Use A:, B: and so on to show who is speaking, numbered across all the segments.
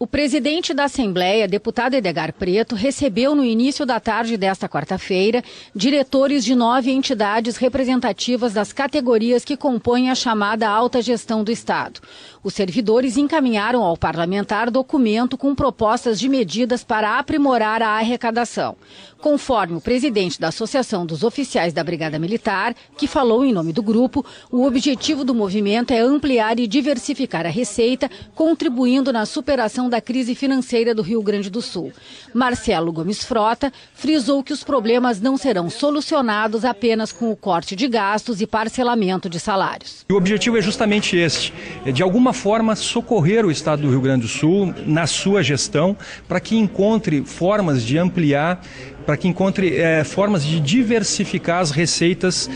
A: O presidente da Assembleia, deputado Edgar Preto, recebeu no início da tarde desta quarta-feira diretores de 9 entidades representativas das categorias que compõem a chamada alta gestão do Estado. Os servidores encaminharam ao parlamentar documento com propostas de medidas para aprimorar a arrecadação. Conforme o presidente da Associação dos Oficiais da Brigada Militar, que falou em nome do grupo, o objetivo do movimento é ampliar e diversificar a receita, contribuindo na superação da crise financeira do Rio Grande do Sul. Marcelo Gomes Frota frisou que os problemas não serão solucionados apenas com o corte de gastos e parcelamento de salários.
B: O objetivo é justamente este, de alguma forma socorrer o Estado do Rio Grande do Sul na sua gestão, para que encontre formas de ampliar, para que encontre formas de diversificar as receitas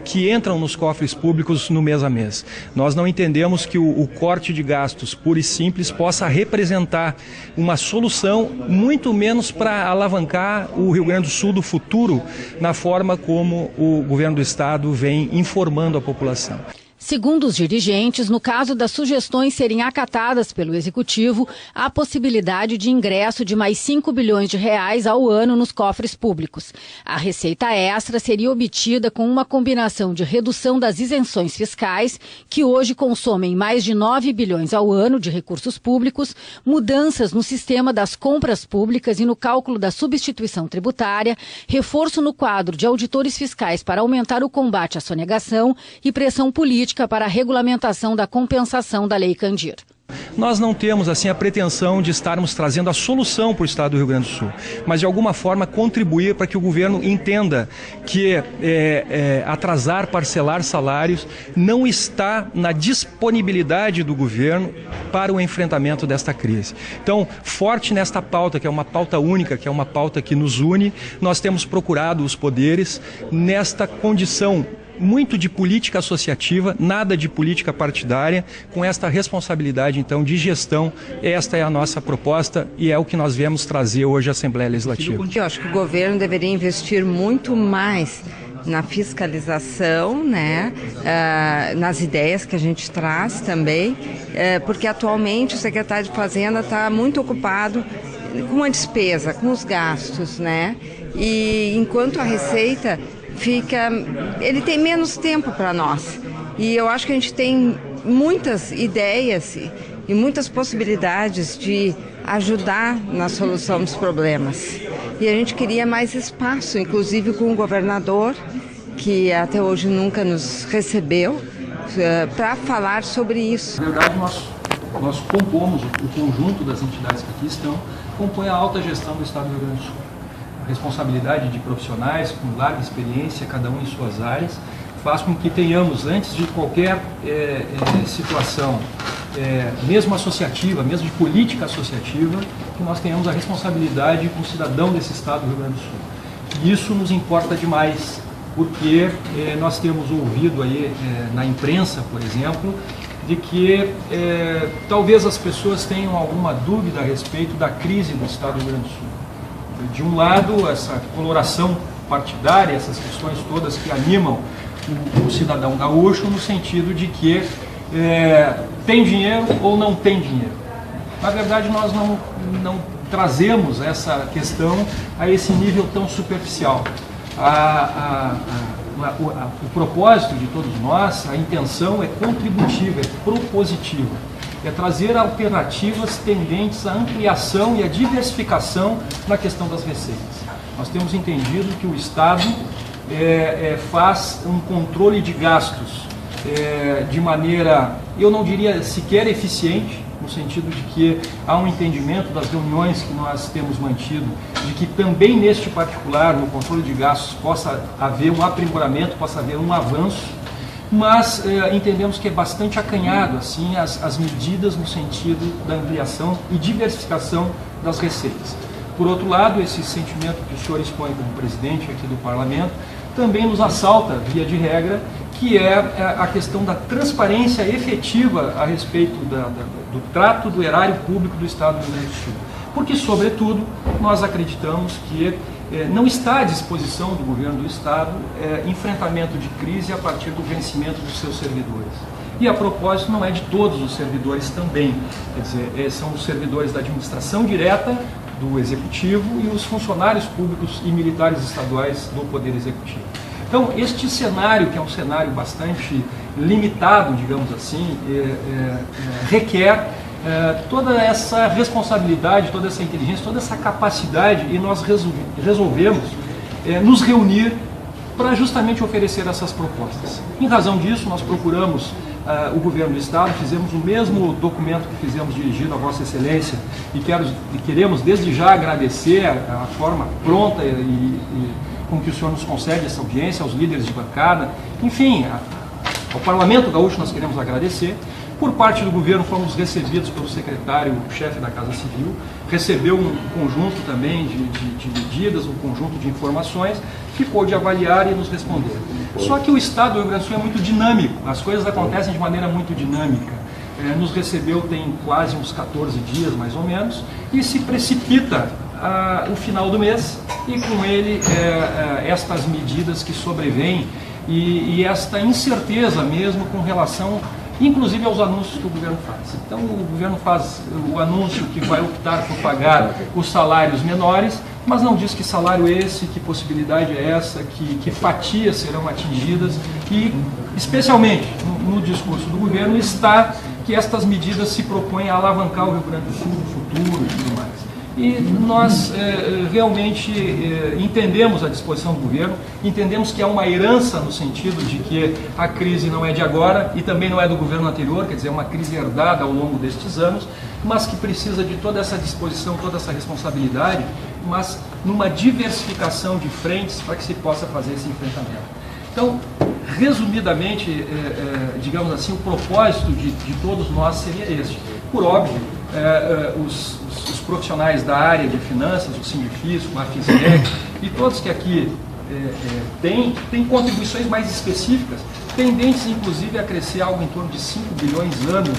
B: que entram nos cofres públicos no mês a mês. Nós não entendemos que o corte de gastos puro e simples possa representar uma solução, muito menos para alavancar o Rio Grande do Sul do futuro na forma como o governo do Estado vem informando a população.
A: Segundo os dirigentes, no caso das sugestões serem acatadas pelo Executivo, há possibilidade de ingresso de mais 5 bilhões de reais ao ano nos cofres públicos. A receita extra seria obtida com uma combinação de redução das isenções fiscais, que hoje consomem mais de 9 bilhões ao ano de recursos públicos, mudanças no sistema das compras públicas e no cálculo da substituição tributária, reforço no quadro de auditores fiscais para aumentar o combate à sonegação e pressão política para a regulamentação da compensação da Lei Candir.
B: Nós não temos assim a pretensão de estarmos trazendo a solução para o Estado do Rio Grande do Sul, mas de alguma forma contribuir para que o governo entenda que atrasar, parcelar salários não está na disponibilidade do governo para o enfrentamento desta crise. Então, forte nesta pauta, que é uma pauta única, que é uma pauta que nos une, nós temos procurado os poderes nesta condição muito de política associativa, nada de política partidária, com esta responsabilidade, então, de gestão. Esta é a nossa proposta e é o que nós viemos trazer hoje à Assembleia Legislativa.
C: Eu acho que o governo deveria investir muito mais na fiscalização, né, nas ideias que a gente traz também, porque atualmente o secretário de Fazenda está muito ocupado com a despesa, com os gastos, né, e enquanto a Receita ele tem menos tempo para nós. E eu acho que a gente tem muitas ideias e muitas possibilidades de ajudar na solução dos problemas. E a gente queria mais espaço, inclusive com o governador, que até hoje nunca nos recebeu, para falar sobre isso.
B: Na verdade, nós compomos o conjunto das entidades que aqui estão, compõe a alta gestão do Estado do Rio Grande do Sul. Responsabilidade de profissionais com larga experiência, cada um em suas áreas, faz com que tenhamos, antes de qualquer situação, mesmo associativa, mesmo de política associativa, que nós tenhamos a responsabilidade com o cidadão desse Estado do Rio Grande do Sul. E isso nos importa demais, porque nós temos ouvido aí na imprensa, por exemplo, de que talvez as pessoas tenham alguma dúvida a respeito da crise do Estado do Rio Grande do Sul. De um lado, essa coloração partidária, essas questões todas que animam o cidadão gaúcho no sentido de que tem dinheiro ou não tem dinheiro. Na verdade, nós não trazemos essa questão a esse nível tão superficial. O propósito de todos nós, a intenção é contributiva, é propositiva. É trazer alternativas tendentes à ampliação e à diversificação na questão das receitas. Nós temos entendido que o Estado faz um controle de gastos de maneira, eu não diria sequer eficiente, no sentido de que há um entendimento das reuniões que nós temos mantido, de que também neste particular, no controle de gastos, possa haver um aprimoramento, possa haver um avanço, mas entendemos que é bastante acanhado assim, as medidas no sentido da ampliação e diversificação das receitas. Por outro lado, esse sentimento que o senhor expõe como presidente aqui do Parlamento também nos assalta, via de regra, que é a questão da transparência efetiva a respeito do trato do erário público do Estado do Rio Grande do Sul. Porque, sobretudo, nós acreditamos que não está à disposição do governo do Estado enfrentamento de crise a partir do vencimento dos seus servidores. E a propósito não é de todos os servidores também, quer dizer, são os servidores da administração direta do Executivo e os funcionários públicos e militares estaduais do Poder Executivo. Então, este cenário, que é um cenário bastante limitado, digamos assim, requer toda essa responsabilidade, toda essa inteligência, toda essa capacidade, e nós resolvemos nos reunir para justamente oferecer essas propostas. Em razão disso, nós procuramos o governo do Estado, fizemos o mesmo documento que fizemos dirigido a Vossa Excelência e queremos desde já agradecer a forma pronta e com que o senhor nos concede essa audiência, aos líderes de bancada, enfim, ao Parlamento Gaúcho nós queremos agradecer. Por parte do governo fomos recebidos pelo secretário-chefe da Casa Civil, recebeu um conjunto também de medidas, um conjunto de informações, que pôde avaliar e nos responder. Só que o Estado do Rio Grande do Sul é muito dinâmico, as coisas acontecem de maneira muito dinâmica. Nos recebeu tem quase uns 14 dias, mais ou menos, e se precipita o final do mês, e com ele estas medidas que sobrevêm e esta incerteza mesmo com relação, inclusive aos anúncios que o governo faz. Então o governo faz o anúncio que vai optar por pagar os salários menores, mas não diz que salário é esse, que possibilidade é essa, que fatias serão atingidas, e especialmente no discurso do governo está que estas medidas se propõem a alavancar o Rio Grande do Sul no futuro e tudo mais. E nós realmente entendemos a disposição do governo, entendemos que é uma herança no sentido de que a crise não é de agora e também não é do governo anterior, quer dizer, é uma crise herdada ao longo destes anos, mas que precisa de toda essa disposição, toda essa responsabilidade, mas numa diversificação de frentes para que se possa fazer esse enfrentamento. Então, resumidamente, digamos assim, o propósito de todos nós seria este. Por óbvio, os profissionais da área de finanças, o Sindifisco, a Fisec e todos que aqui têm contribuições mais específicas, tendentes inclusive a crescer algo em torno de 5 bilhões ano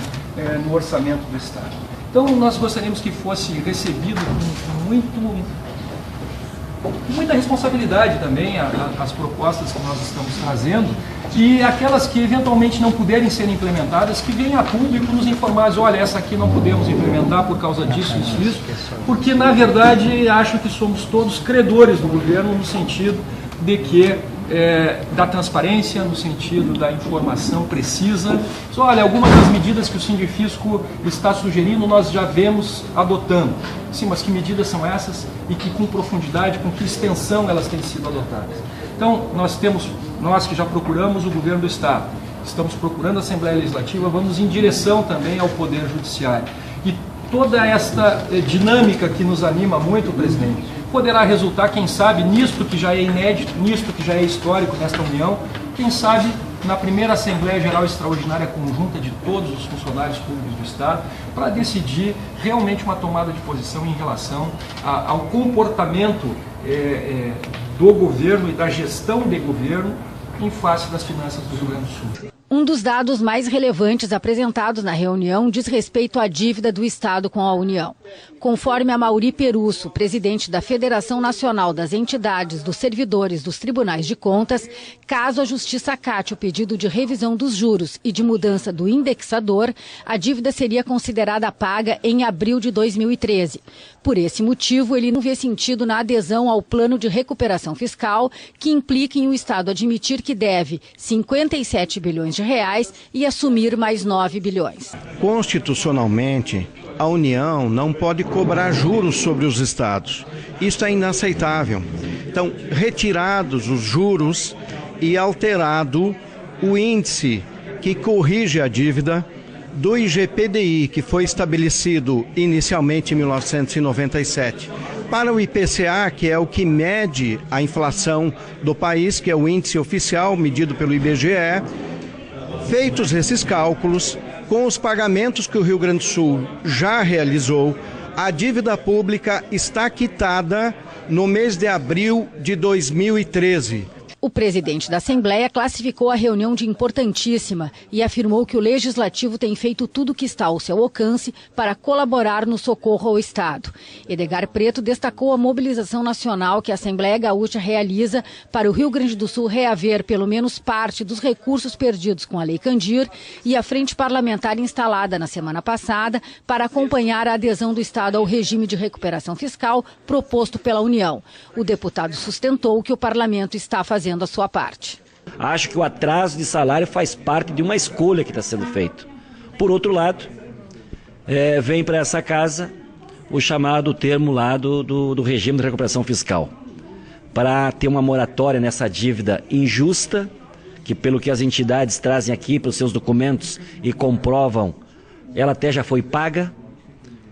B: no orçamento do Estado. Então nós gostaríamos que fosse recebido com muita responsabilidade também as propostas que nós estamos trazendo, e aquelas que eventualmente não puderem ser implementadas, que venham a público nos informar, olha, essa aqui não podemos implementar por causa disso, isso, porque na verdade acho que somos todos credores do governo no sentido de que da transparência, no sentido da informação precisa. Olha, algumas das medidas que o Sindifisco está sugerindo nós já vemos adotando. Sim, mas que medidas são essas e que com profundidade, com que extensão elas têm sido adotadas? Então, nós que já procuramos o governo do Estado, estamos procurando a Assembleia Legislativa, vamos em direção também ao Poder Judiciário. E toda esta dinâmica que nos anima muito, presidente, poderá resultar, quem sabe, nisto que já é inédito, nisto que já é histórico nesta União, quem sabe na primeira Assembleia Geral Extraordinária Conjunta de todos os funcionários públicos do Estado, para decidir realmente uma tomada de posição em relação ao comportamento do governo e da gestão de governo em face das finanças do Rio Grande do Sul.
A: Um dos dados mais relevantes apresentados na reunião diz respeito à dívida do Estado com a União. Conforme Amaury Perusso, presidente da Federação Nacional das Entidades dos Servidores dos Tribunais de Contas, caso a Justiça acate o pedido de revisão dos juros e de mudança do indexador, a dívida seria considerada paga em abril de 2013. Por esse motivo, ele não vê sentido na adesão ao plano de recuperação fiscal, que implica em o Estado admitir que deve 57 bilhões de reais e assumir mais 9 bilhões.
D: Constitucionalmente, a União não pode cobrar juros sobre os estados. Isso é inaceitável. Então, retirados os juros e alterado o índice que corrige a dívida do IGPDI, que foi estabelecido inicialmente em 1997, para o IPCA, que é o que mede a inflação do país, que é o índice oficial medido pelo IBGE. Feitos esses cálculos, com os pagamentos que o Rio Grande do Sul já realizou, a dívida pública está quitada no mês de abril de 2013.
A: O presidente da Assembleia classificou a reunião de importantíssima e afirmou que o Legislativo tem feito tudo o que está ao seu alcance para colaborar no socorro ao Estado. Edgar Preto destacou a mobilização nacional que a Assembleia Gaúcha realiza para o Rio Grande do Sul reaver pelo menos parte dos recursos perdidos com a Lei Candir e a frente parlamentar instalada na semana passada para acompanhar a adesão do Estado ao regime de recuperação fiscal proposto pela União. O deputado sustentou que o parlamento está fazendo a sua parte.
E: Acho que o atraso de salário faz parte de uma escolha que está sendo feita. Por outro lado, vem para essa casa o chamado termo lá do regime de recuperação fiscal, para ter uma moratória nessa dívida injusta, que pelo que as entidades trazem aqui pelos seus documentos e comprovam, ela até já foi paga,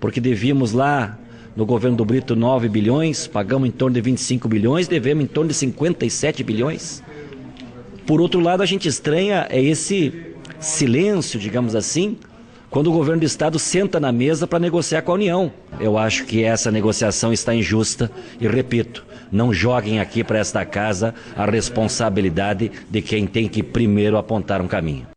E: porque devíamos lá no governo do Brito 9 bilhões, pagamos em torno de 25 bilhões, devemos em torno de 57 bilhões. Por outro lado, a gente estranha esse silêncio, digamos assim, quando o governo do Estado senta na mesa para negociar com a União. Eu acho que essa negociação está injusta e, repito, não joguem aqui para esta casa a responsabilidade de quem tem que primeiro apontar um caminho.